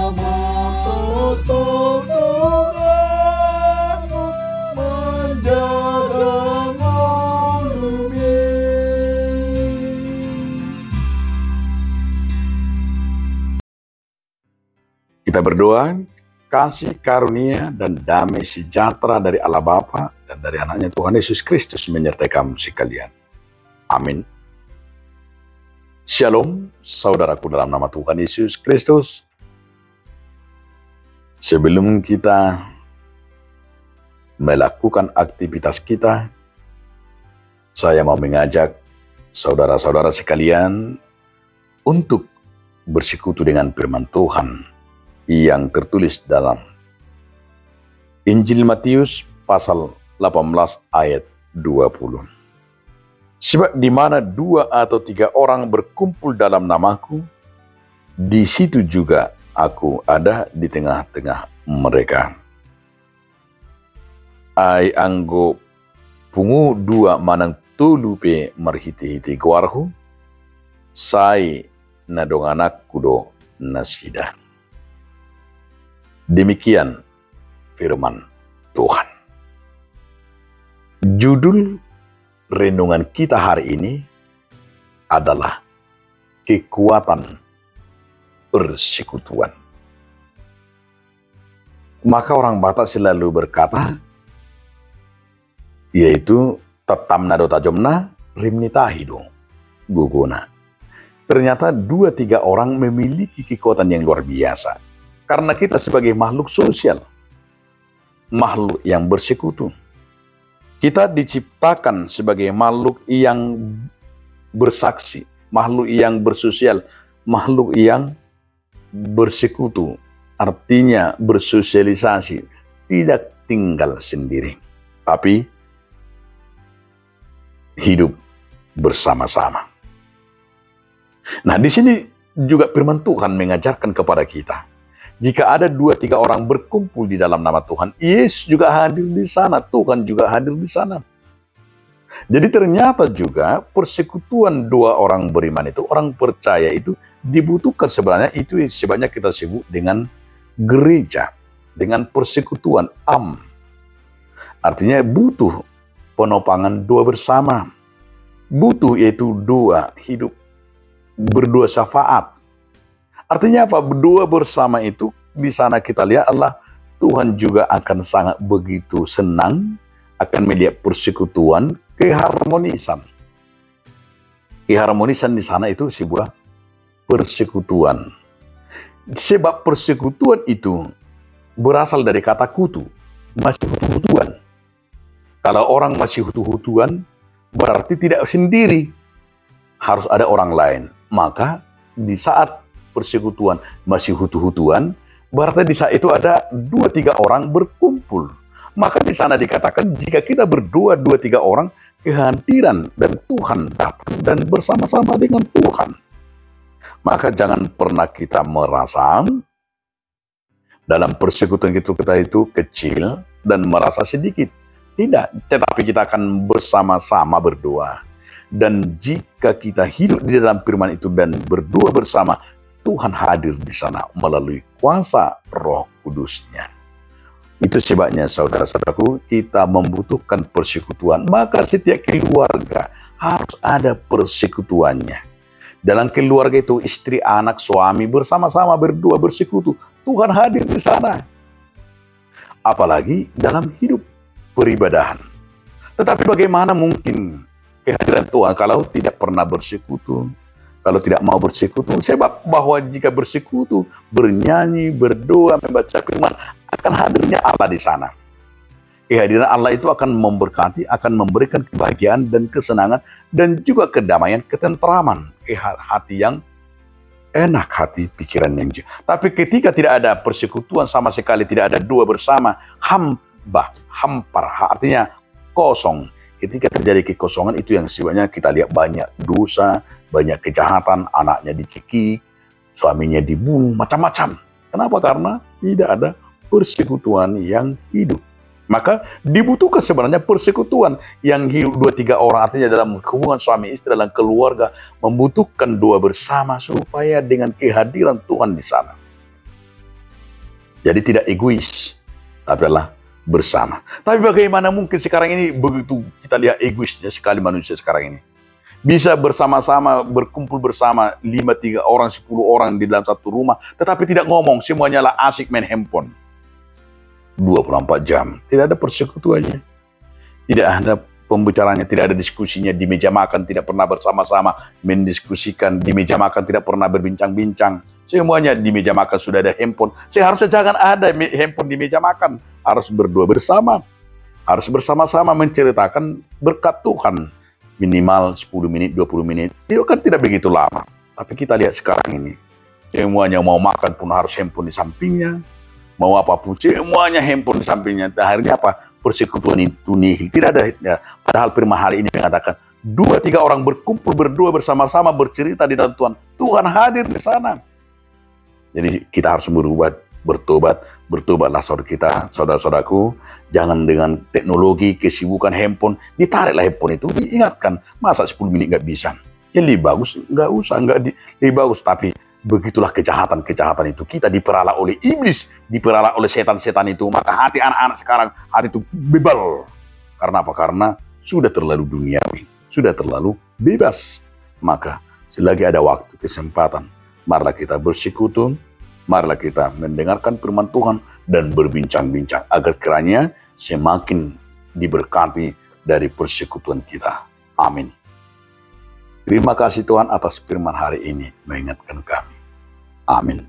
Tutup denganmu menjaga bumi. Kita berdoa, kasih karunia dan damai sejahtera dari Allah Bapa dan dari anaknya Tuhan Yesus Kristus menyertai kamu sekalian. Amin. Shalom, saudaraku dalam nama Tuhan Yesus Kristus. Sebelum kita melakukan aktivitas kita, saya mau mengajak saudara-saudara sekalian untuk bersekutu dengan firman Tuhan yang tertulis dalam Injil Matius pasal 18 ayat 20. Sebab di mana 2 atau 3 orang berkumpul dalam namaku, di situ juga aku ada di tengah-tengah mereka. Ai anggo pungu 2 manang tulu pe marhiti-hiti guarhu, sai nadonganak kudo nasida. Demikian firman Tuhan. Judul renungan kita hari ini adalah kekuatan persekutuan. Maka orang Batak selalu berkata, yaitu tatamna do tajomna rimnita hidu guguna. Ternyata 2-3 orang memiliki kekuatan yang luar biasa. Karena kita sebagai makhluk sosial, makhluk yang bersekutu. Kita diciptakan sebagai makhluk yang bersaksi, makhluk yang bersosial, makhluk yang bersekutu. Artinya bersosialisasi, tidak tinggal sendiri, tapi hidup bersama-sama. Nah, di sini juga firman Tuhan mengajarkan kepada kita, jika ada 2-3 orang berkumpul di dalam nama Tuhan, Yesus juga hadir di sana, Tuhan juga hadir di sana. Jadi ternyata juga persekutuan 2 orang beriman itu, orang percaya itu dibutuhkan sebenarnya, itu sebenarnya kita sebut dengan gereja, dengan persekutuan Artinya butuh penopangan 2 bersama. Butuh yaitu 2 hidup, berdua syafaat. Artinya apa? Berdua bersama itu di sana kita lihat Allah Tuhan juga akan sangat begitu senang akan melihat persekutuan, keharmonisan. Keharmonisan di sana itu sebuah persekutuan. Sebab persekutuan itu berasal dari kata kutu, masih hutu-hutuan. Kalau orang masih hutu-hutuan berarti tidak sendiri, harus ada orang lain. Maka di saat persekutuan masih hutu-hutuan, berarti di saat itu ada 2-3 orang berkumpul. Maka di sana dikatakan jika kita berdua 2-3 orang, kehadiran dan Tuhan datang dan bersama-sama dengan Tuhan. Maka jangan pernah kita merasa dalam persekutuan kita itu kecil dan merasa sedikit. Tidak, tetapi kita akan bersama-sama berdoa. Dan jika kita hidup di dalam firman itu dan berdua bersama, Tuhan hadir di sana melalui kuasa Roh Kudus-Nya. Itu sebabnya saudara-saudaraku, kita membutuhkan persekutuan. Maka setiap keluarga harus ada persekutuannya. Dalam keluarga itu istri, anak, suami bersama-sama berdua bersekutu. Tuhan hadir di sana. Apalagi dalam hidup peribadahan. Tetapi bagaimana mungkin kehadiran Tuhan kalau tidak pernah bersekutu? Kalau tidak mau bersekutu, sebab bahwa jika bersekutu, bernyanyi, berdoa, membaca firman, akan hadirnya Allah di sana. Kehadiran Allah itu akan memberkati, akan memberikan kebahagiaan dan kesenangan, dan juga kedamaian, ketentraman, hati yang enak, hati pikiran yang jauh. Tapi ketika tidak ada persekutuan sama sekali, tidak ada 2 bersama, hampar, artinya kosong. Ketika terjadi kekosongan itu yang sifatnya kita lihat banyak dosa, banyak kejahatan, anaknya dicekik, suaminya dibunuh, macam-macam. Kenapa? Karena tidak ada persekutuan yang hidup. Maka dibutuhkan sebenarnya persekutuan yang hidup 2-3 orang, artinya dalam hubungan suami istri, dalam keluarga, membutuhkan 2 bersama supaya dengan kehadiran Tuhan di sana. Jadi tidak egois, tapi adalah bersama. Tapi bagaimana mungkin sekarang ini begitu kita lihat egoisnya sekali manusia sekarang ini. Bisa bersama-sama, berkumpul bersama 5, 3 orang, 10 orang di dalam satu rumah, tetapi tidak ngomong, semuanya lah asik main handphone. 24 jam, tidak ada persekutuannya. Tidak ada pembicaraannya, tidak ada diskusinya di meja makan, tidak pernah bersama-sama mendiskusikan, di meja makan tidak pernah berbincang-bincang. Semuanya di meja makan sudah ada handphone. Seharusnya jangan ada handphone di meja makan. Harus berdua bersama. Harus bersama-sama menceritakan berkat Tuhan. Minimal 10 menit, 20 menit. Itu kan tidak begitu lama. Tapi kita lihat sekarang ini. Semuanya mau makan pun harus handphone di sampingnya. Mau apapun, semuanya handphone di sampingnya. Akhirnya apa? Persekutuan itu nihil. Tidak ada. Ya. Padahal firman hari ini mengatakan 2-3 orang berkumpul berdua bersama-sama bercerita di dalam Tuhan. Tuhan hadir di sana. Jadi kita harus bertobatlah saudara-saudaraku. Jangan dengan teknologi, kesibukan handphone, ditariklah handphone itu, diingatkan. Masa 10 menit nggak bisa? Ya lebih bagus, nggak usah, lebih bagus. Tapi begitulah kejahatan itu. Kita diperalat oleh iblis, diperalat oleh setan-setan itu. Maka hati anak-anak sekarang, hati itu bebal. Karena apa? Karena sudah terlalu duniawi, sudah terlalu bebas. Maka selagi ada waktu, kesempatan, marilah kita bersekutu, marilah kita mendengarkan firman Tuhan dan berbincang-bincang agar kiranya semakin diberkati dari persekutuan kita. Amin. Terima kasih Tuhan atas firman hari ini mengingatkan kami. Amin.